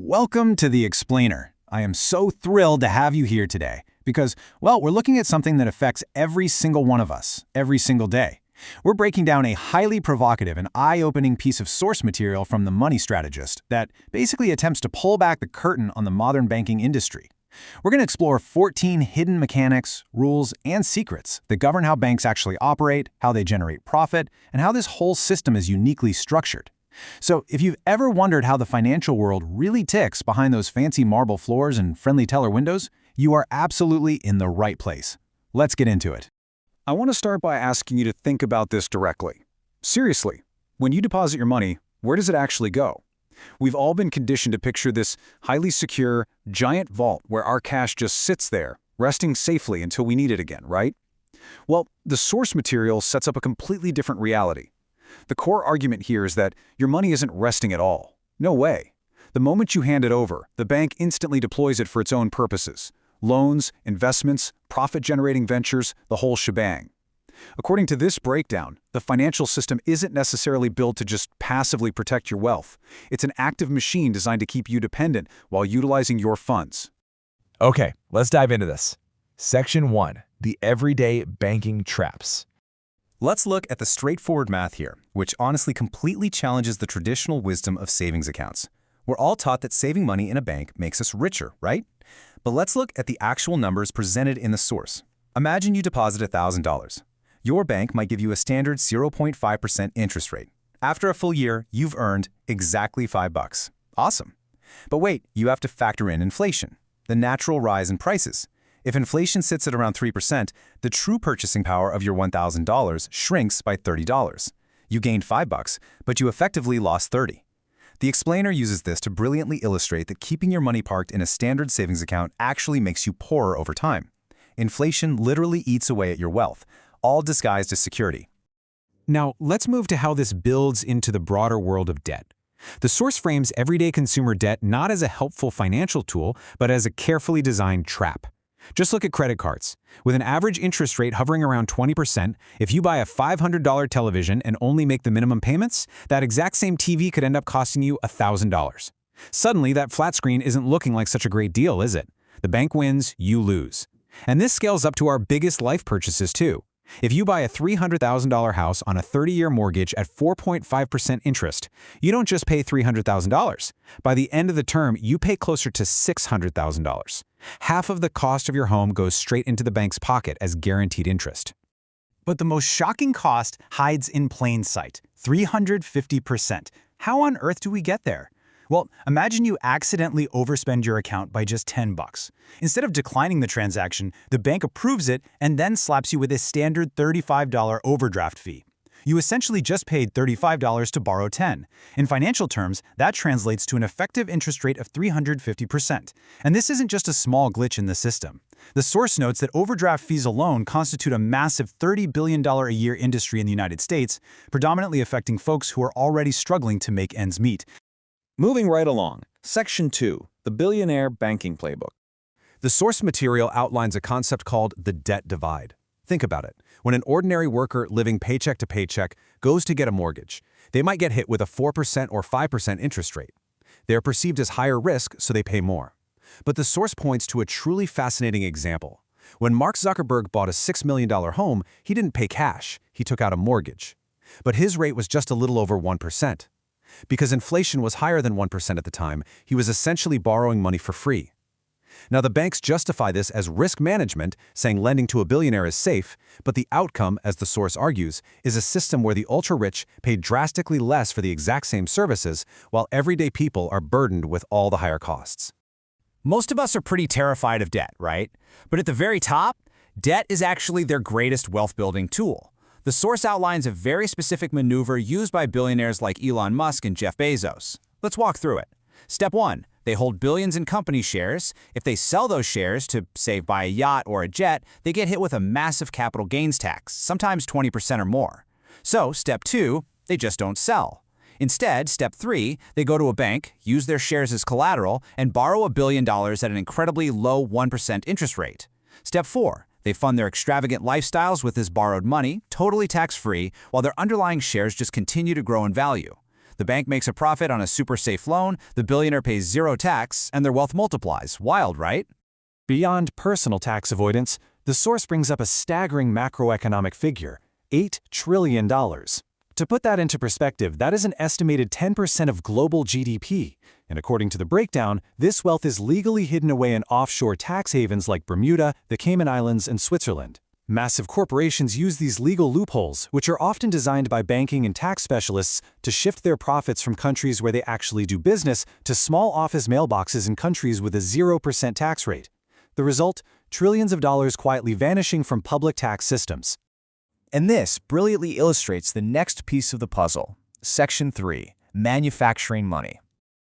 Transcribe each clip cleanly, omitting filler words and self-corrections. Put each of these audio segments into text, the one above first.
Welcome to The Explainer. I am so thrilled to have you here today because, well, we're looking at something that affects every single one of us, every single day. We're breaking down a highly provocative and eye-opening piece of source material from The Money Strategist that basically attempts to pull back the curtain on the modern banking industry. We're going to explore 14 hidden mechanics, rules, and secrets that govern how banks actually operate, how they generate profit, and how this whole system is uniquely structured. So, if you've ever wondered how the financial world really ticks behind those fancy marble floors and friendly teller windows, you are absolutely in the right place. Let's get into it. I want to start by asking you to think about this directly. Seriously, when you deposit your money, where does it actually go? We've all been conditioned to picture this highly secure, giant vault where our cash just sits there, resting safely until we need it again, right? Well, the source material sets up a completely different reality. The core argument here is that your money isn't resting at all. No way. The moment you hand it over, the bank instantly deploys it for its own purposes. Loans, investments, profit-generating ventures, the whole shebang. According to this breakdown, the financial system isn't necessarily built to just passively protect your wealth. It's an active machine designed to keep you dependent while utilizing your funds. Okay, let's dive into this. Section 1. The Everyday Banking Traps. Let's look at the straightforward math here, which honestly completely challenges the traditional wisdom of savings accounts. We're all taught that saving money in a bank makes us richer, right? But let's look at the actual numbers presented in the source. Imagine you deposit $1,000. Your bank might give you a standard 0.5% interest rate. After a full year, you've earned exactly $5. Awesome. But wait, you have to factor in inflation, the natural rise in prices. If inflation sits at around 3%, the true purchasing power of your $1,000 shrinks by $30. You gained $5, but you effectively lost $30. The explainer uses this to brilliantly illustrate that keeping your money parked in a standard savings account actually makes you poorer over time. Inflation literally eats away at your wealth, all disguised as security. Now, let's move to how this builds into the broader world of debt. The source frames everyday consumer debt not as a helpful financial tool, but as a carefully designed trap. Just look at credit cards. With an average interest rate hovering around 20%, if you buy a $500 television and only make the minimum payments, that exact same TV could end up costing you $1,000. Suddenly, that flat screen isn't looking like such a great deal, is it? The bank wins, you lose. And this scales up to our biggest life purchases too. If you buy a $300,000 house on a 30-year mortgage at 4.5% interest, you don't just pay $300,000. By the end of the term, you pay closer to $600,000. Half of the cost of your home goes straight into the bank's pocket as guaranteed interest. But the most shocking cost hides in plain sight, 350%. How on earth do we get there? Well, imagine you accidentally overspend your account by just $10. Instead of declining the transaction, the bank approves it and then slaps you with a standard $35 overdraft fee. You essentially just paid $35 to borrow $10. In financial terms, that translates to an effective interest rate of 350%. And this isn't just a small glitch in the system. The source notes that overdraft fees alone constitute a massive $30 billion a year industry in the United States, predominantly affecting folks who are already struggling to make ends meet. Moving right along, Section 2, the Billionaire Banking Playbook. The source material outlines a concept called the debt divide. Think about it. When an ordinary worker living paycheck to paycheck goes to get a mortgage, they might get hit with a 4% or 5% interest rate. They are perceived as higher risk, so they pay more. But the source points to a truly fascinating example. When Mark Zuckerberg bought a $6 million home, he didn't pay cash, he took out a mortgage. But his rate was just a little over 1%. Because inflation was higher than 1% at the time, he was essentially borrowing money for free. Now, the banks justify this as risk management, saying lending to a billionaire is safe, but the outcome, as the source argues, is a system where the ultra-rich pay drastically less for the exact same services, while everyday people are burdened with all the higher costs. Most of us are pretty terrified of debt, right? But at the very top, debt is actually their greatest wealth-building tool. The source outlines a very specific maneuver used by billionaires like Elon Musk and Jeff Bezos. Let's walk through it. Step 1. They hold billions in company shares. If they sell those shares to, say, buy a yacht or a jet, they get hit with a massive capital gains tax, sometimes 20% or more. So, Step 2, they just don't sell. Instead, Step 3, they go to a bank, use their shares as collateral, and borrow $1 billion at an incredibly low 1% interest rate. Step 4, they fund their extravagant lifestyles with this borrowed money, totally tax-free, while their underlying shares just continue to grow in value. The bank makes a profit on a super safe loan, the billionaire pays zero tax, and their wealth multiplies. Wild, right? Beyond personal tax avoidance, the source brings up a staggering macroeconomic figure, $8 trillion. To put that into perspective, that is an estimated 10% of global GDP. And according to the breakdown, this wealth is legally hidden away in offshore tax havens like Bermuda, the Cayman Islands, and Switzerland. Massive corporations use these legal loopholes, which are often designed by banking and tax specialists, to shift their profits from countries where they actually do business to small office mailboxes in countries with a 0% tax rate. The result? Trillions of dollars quietly vanishing from public tax systems. And this brilliantly illustrates the next piece of the puzzle. Section 3. Manufacturing money.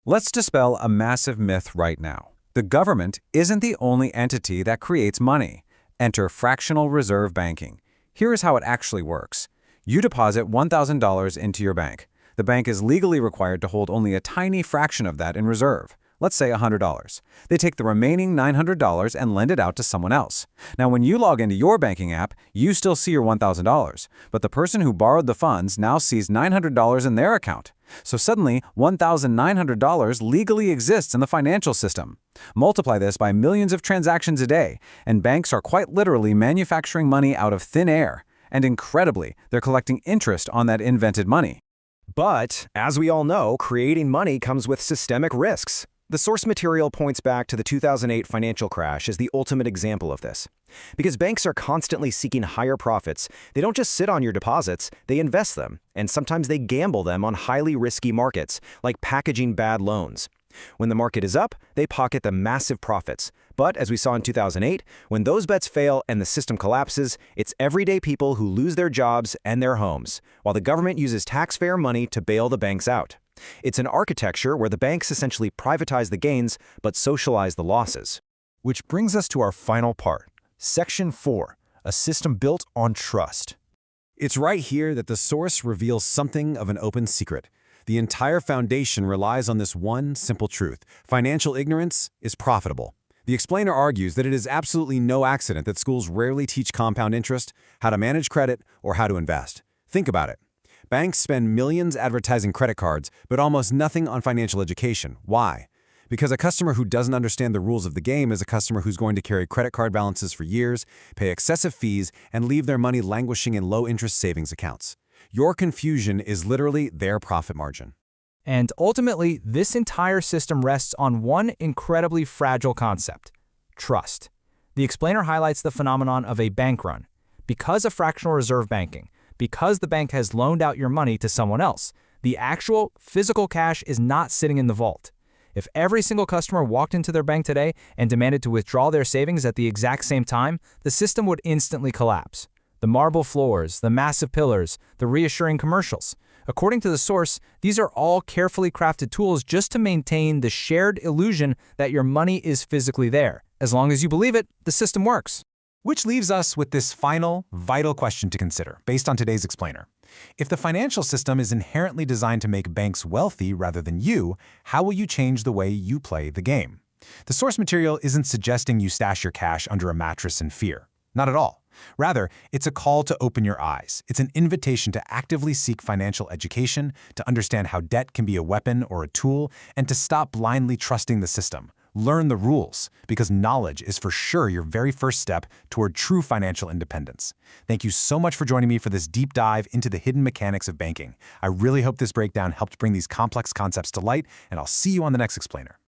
Let's dispel a massive myth right now. The government isn't the only entity that creates money. Enter fractional reserve banking. Here is how it actually works. You deposit $1,000 into your bank. The bank is legally required to hold only a tiny fraction of that in reserve. Let's say $100. They take the remaining $900 and lend it out to someone else. Now, when you log into your banking app, you still see your $1,000, but the person who borrowed the funds now sees $900 in their account. So suddenly, $1,900 legally exists in the financial system. Multiply this by millions of transactions a day, and banks are quite literally manufacturing money out of thin air. And incredibly, they're collecting interest on that invented money. But, as we all know, creating money comes with systemic risks. The source material points back to the 2008 financial crash as the ultimate example of this. Because banks are constantly seeking higher profits, they don't just sit on your deposits, they invest them, and sometimes they gamble them on highly risky markets, like packaging bad loans. When the market is up, they pocket the massive profits. But, as we saw in 2008, when those bets fail and the system collapses, it's everyday people who lose their jobs and their homes, while the government uses taxpayer money to bail the banks out. It's an architecture where the banks essentially privatize the gains but socialize the losses. Which brings us to our final part, Section 4, a system built on trust. It's right here that the source reveals something of an open secret. The entire foundation relies on this one simple truth: financial ignorance is profitable. The explainer argues that it is absolutely no accident that schools rarely teach compound interest, how to manage credit, or how to invest. Think about it. Banks spend millions advertising credit cards, but almost nothing on financial education. Why? Because a customer who doesn't understand the rules of the game is a customer who's going to carry credit card balances for years, pay excessive fees, and leave their money languishing in low-interest savings accounts. Your confusion is literally their profit margin. And ultimately, this entire system rests on one incredibly fragile concept: trust. The explainer highlights the phenomenon of a bank run. Because of fractional reserve banking, because the bank has loaned out your money to someone else, the actual physical cash is not sitting in the vault. If every single customer walked into their bank today and demanded to withdraw their savings at the exact same time, the system would instantly collapse. The marble floors, the massive pillars, the reassuring commercials. According to the source, these are all carefully crafted tools just to maintain the shared illusion that your money is physically there. As long as you believe it, the system works. Which leaves us with this final, vital question to consider, based on today's explainer. If the financial system is inherently designed to make banks wealthy rather than you, how will you change the way you play the game? The source material isn't suggesting you stash your cash under a mattress in fear. Not at all. Rather, it's a call to open your eyes. It's an invitation to actively seek financial education, to understand how debt can be a weapon or a tool, and to stop blindly trusting the system. Learn the rules, because knowledge is for sure your very first step toward true financial independence. Thank you so much for joining me for this deep dive into the hidden mechanics of banking. I really hope this breakdown helped bring these complex concepts to light, and I'll see you on the next explainer.